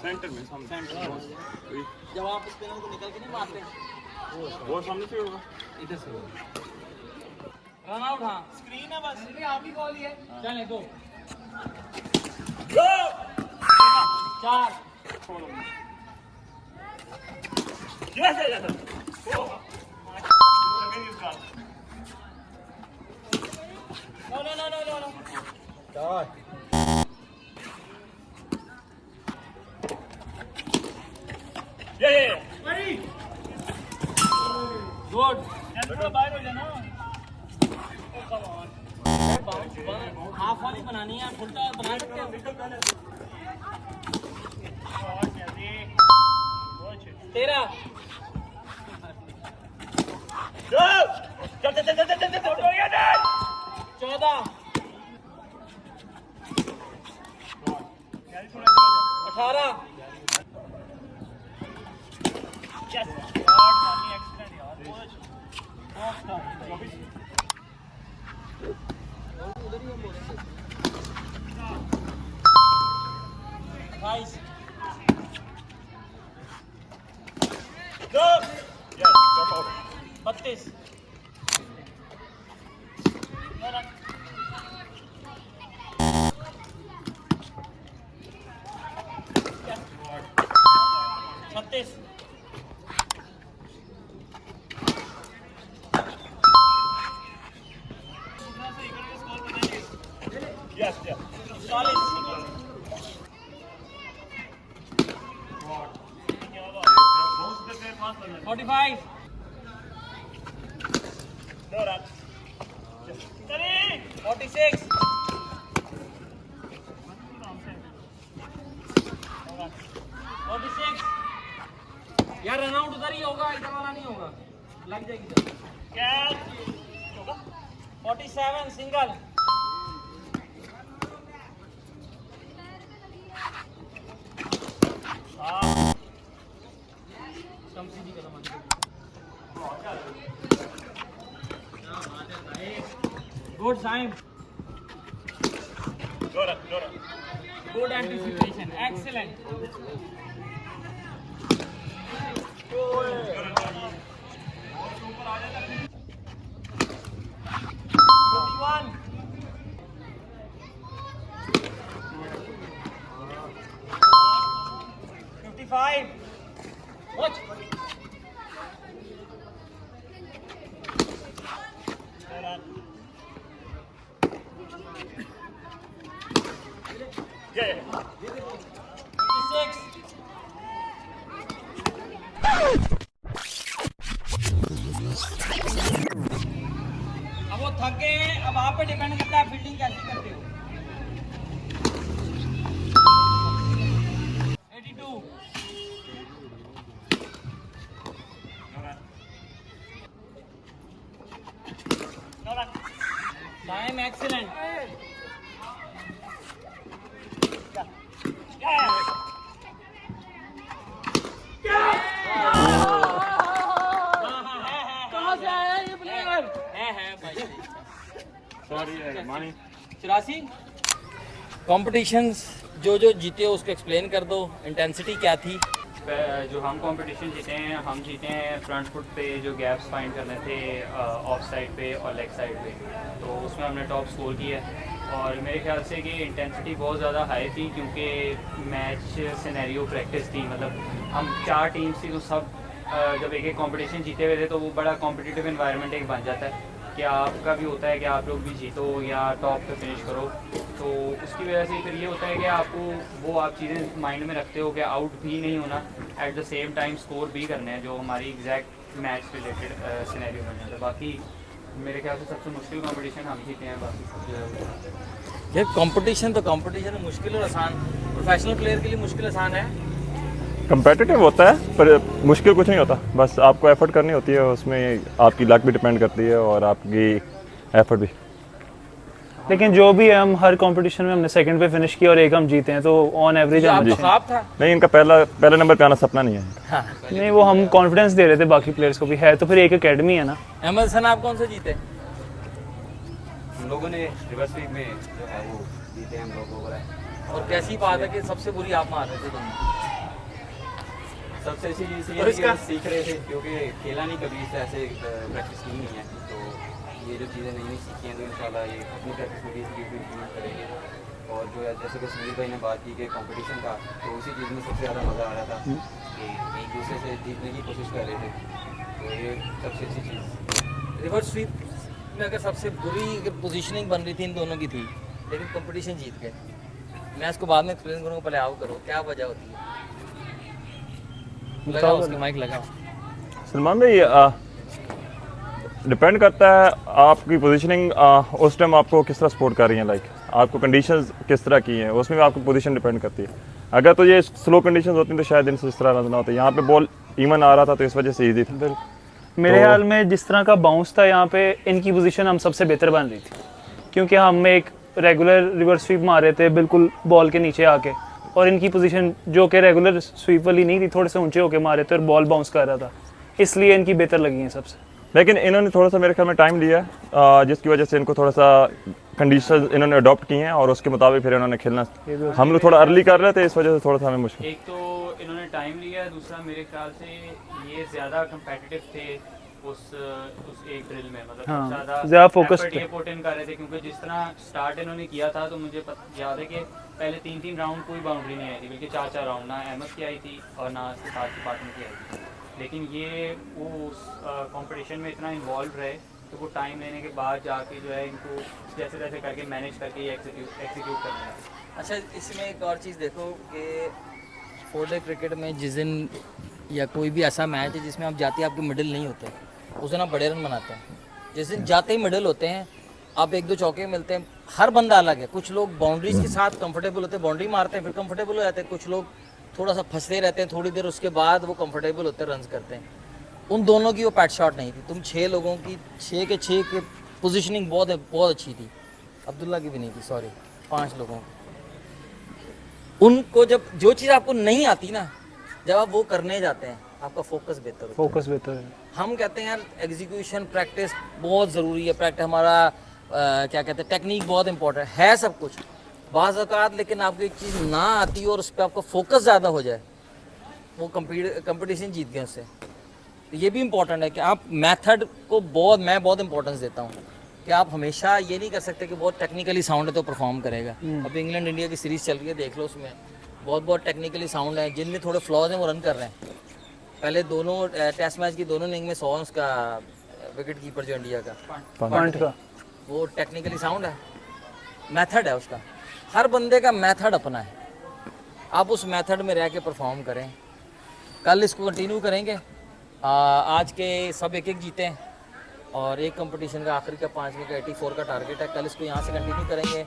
Centre में सामने। जब आप स्पिनर को निकल के नहीं मारते, वो सामने से होगा, इधर से होगा। Run out. हाँ स्क्रीन है बस, आप ही कॉल है। चलें दो 4। नो। गुड। बाहर हो जाना। हाफ वाली बनानी है, फुलटा बना सकते हो। 13। चल 14। 18। Nice. Go. 32. छत्तीस। Yes. 45। No run. 46। 46। यार रन आउट उधर ही होगा, इधर वाला नहीं होगा, लग जाएगी क्या। 47 single. Good Saim. Good anticipation. Excellent. 51. 55. Watch. Yeah. 56. अब वो थक गए हैं, अब आप पे डिपेंड करता है फील्डिंग कैसी करते हो। 82। Time excellent. कहाँ से आया ये प्लेयर? है भाई। सॉरी मानी। 84। कॉम्पिटिशंस जो जीते हो उसको एक्सप्लेन कर दो, इंटेंसिटी क्या थी? जो हम कंपटीशन जीते हैं, हम जीते हैं फ्रंट फुट पे जो गैप्स फाइंड करने थे ऑफ साइड पे और लेग साइड पे, तो उसमें हमने टॉप स्कोर किया है। और मेरे ख्याल से कि इंटेंसिटी बहुत ज़्यादा हाई थी, क्योंकि मैच सिनेरियो प्रैक्टिस थी, मतलब हम 4 टीम्स थी, तो सब जब एक कंपटीशन जीते हुए थे तो वो बड़ा कॉम्पिटिटिव एनवायरनमेंट एक बन जाता है कि आपका भी होता है कि आप लोग भी जीतो या टॉप पे फिनिश करो। तो उसकी वजह से फिर ये होता है कि आपको वो आप चीज़ें माइंड में रखते हो कि आउट भी नहीं होना, at the same time score भी करने हैं, जो हमारी एग्जैक्ट मैच रिलेटेड सिनेरियो बन जाता है। बाकी मेरे ख्याल से सबसे मुश्किल कंपटीशन हम जीते हैं। बाकी सब जो है यार कंपटीशन तो कंपटीशन है, मुश्किल और आसान। प्रोफेशनल प्लेयर के लिए मुश्किल आसान है, कंपेटिटिव होता है पर मुश्किल कुछ नहीं होता, बस आपको एफर्ट करनी होती है, उसमें आपकी लक भी डिपेंड करती है और आपकी एफर्ट भी। लेकिन जो भी है, हम हर कंपटीशन में हमने सेकंड पे फिनिश किया और एक हम जीते हैं, तो ऑन एवरेज हम आपका ख्वाब था। नहीं, इनका पहला नंबर पे आना सपना नहीं है। नहीं, वो हम कॉन्फिडेंस दे रहे थे बाकी प्लेयर्स को भी, है तो फिर एक एकेडमी है ना। अहमद हसन आप कौन से जीते? हम लोगों ने रिवर्स स्वीप में जो है वो जीते हम लोग। और कैसी बात है कि सबसे बुरी आप मार रहे थे दोनों? सबसे अच्छी चीज़ ये है कि हम सीख रहे थे, क्योंकि खेला नहीं कभी से, ऐसे प्रैक्टिस की नहीं है, तो ये जो चीज़ें नई नई सीखी हैं तो इंशाल्लाह ये अपनी प्रैक्टिस में भी इसकी इम्प्लीमेंट करेंगे। और जो है जैसे कि सुनील भाई ने बात की कि कंपटीशन का, तो उसी चीज़ में सबसे ज़्यादा मज़ा आ रहा था कि एक दूसरे से जीतने की कोशिश कर रहे थे, तो ये सबसे अच्छी चीज़। रिवर्स स्वीप में अगर सबसे बुरी पोजीशनिंग बन रही थी इन दोनों की थी, लेकिन कंपटीशन जीत गए। मैं इसको बाद में एक्सप्लेन करूँगा, पहले आओ करो क्या वजह होती है। लगाओ उसकी माइक लगाओ। सलमान भाई, डिपेंड करता है आपकी पोजीशनिंग उस टाइम आपको किस तरह सपोर्ट कर रही है, लाइक आपको कंडीशंस किस तरह की हैं, उसमें भी आपकी पोजीशन डिपेंड करती है। अगर तो ये स्लो कंडीशंस होती हैं तो शायद इनसे इस तरह रन ना होते। यहाँ पे बॉल इवन आ रहा था तो इस वजह से ईजी था। मेरे ख्याल में जिस तरह का बाउंस था यहाँ पे, इनकी पोजीशन हम सबसे बेहतर बन रही थी, क्योंकि हम एक रेगुलर रिवर्स स्वीप मार रहे थे बिल्कुल बॉल के नीचे आके, और इनकी पोजीशन जो कि रेगुलर स्वीप वाली नहीं थी, थोड़े से ऊंचे होके मारे थे और बॉल बाउंस कर रहा था, इसलिए इनकी बेहतर लगी है सबसे। लेकिन इन्होंने थोड़ा सा मेरे ख्याल में टाइम लिया, जिसकी वजह से इनको थोड़ा सा कंडीशन इन्होंने अडॉप्ट की हैं और उसके मुताबिक फिर इन्होंने खेलना। हम लोग थोड़ा अर्ली कर रहे थे, इस वजह से थोड़ा सा हमें मुश्किल। एक तो इन्होंने टाइम लिया, दूसरा मेरे ख्याल से ये ज़्यादा कंपेटिटिव थे उस एक ड्रिल में, मतलब हाँ, ज़्यादा focused effort ये पुट इन कर रहे थे, क्योंकि जिस तरह स्टार्ट इन्होंने किया था तो मुझे याद है कि पहले 3-3 राउंड कोई बाउंड्री नहीं आई थी, बल्कि 4-4 राउंड ना अहमद की आई थी और ना इसके साथ की पार्टनर की आई थी। लेकिन ये वो उस कंपटीशन में इतना इन्वॉल्व रहे तो वो टाइम लेने के बाद जाके जो है इनको जैसे तैसे करके मैनेज करके ये एग्जीक्यूट करना है। अच्छा, इसमें एक और चीज़ देखो कि 4-डे क्रिकेट में जिस दिन या कोई भी ऐसा मैच है जिसमें आप जाते हैं आपके मिडिल नहीं होते, उस दिन आप बड़े रन बनाते हैं। जिस दिन जाते ही मिडिल होते हैं आप 1-2 चौके मिलते हैं, हर बंदा अलग है। कुछ लोग बाउंड्रीज के साथ कंफर्टेबल होते हैं, बाउंड्री मारते हैं फिर कंफर्टेबल हो जाते हैं, कुछ लोग थोड़ा सा फंसते रहते हैं, थोड़ी देर उसके बाद वो कंफर्टेबल होते हैं, रन करते हैं। उन दोनों की वो पैट शॉट नहीं थी। तुम 6 लोगों की 6 के 6 की पोजीशनिंग बहुत अच्छी थी। अब्दुल्ला की भी नहीं थी, सॉरी, 5 लोगों की। उनको जब जो चीज़ आपको नहीं आती ना, जब आप वो करने जाते हैं आपका फोकस बेहतर होता है। फोकस बेहतर है। हम कहते हैं यार एग्जीक्यूशन प्रैक्टिस बहुत ज़रूरी है, प्रैक्टिस हमारा क्या कहते हैं टेक्निक बहुत इंपॉर्टेंट है सब कुछ बाज़ औक़ात, लेकिन आपको एक चीज़ ना आती और उस पर आपका फोकस ज़्यादा हो जाए, वो कंपटीशन जीत गए उससे। तो ये भी इम्पोर्टेंट है कि आप मेथड को मैं बहुत इंपॉर्टेंस देता हूँ कि आप हमेशा ये नहीं कर सकते कि बहुत टेक्निकली साउंड है तो परफॉर्म करेगा। अब इंग्लैंड इंडिया की सीरीज़ चल रही है, देख लो, उसमें बहुत टेक्निकली साउंड है, जिनमें थोड़े फ्लॉज हैं वो रन कर रहे हैं। पहले दोनों टेस्ट मैच की दोनों इनिंग में 100 उसका विकेट कीपर जो इंडिया का पॉइंट का, वो टेक्निकली साउंड है, मेथड है उसका। हर बंदे का मेथड अपना है, आप उस मेथड में रह के परफॉर्म करें। कल इसको कंटिन्यू करेंगे। आज के सब एक जीते हैं और एक कंपटीशन का आखिरी का 5वीं का 84 का टारगेट है। कल इसको यहाँ से कंटिन्यू करेंगे।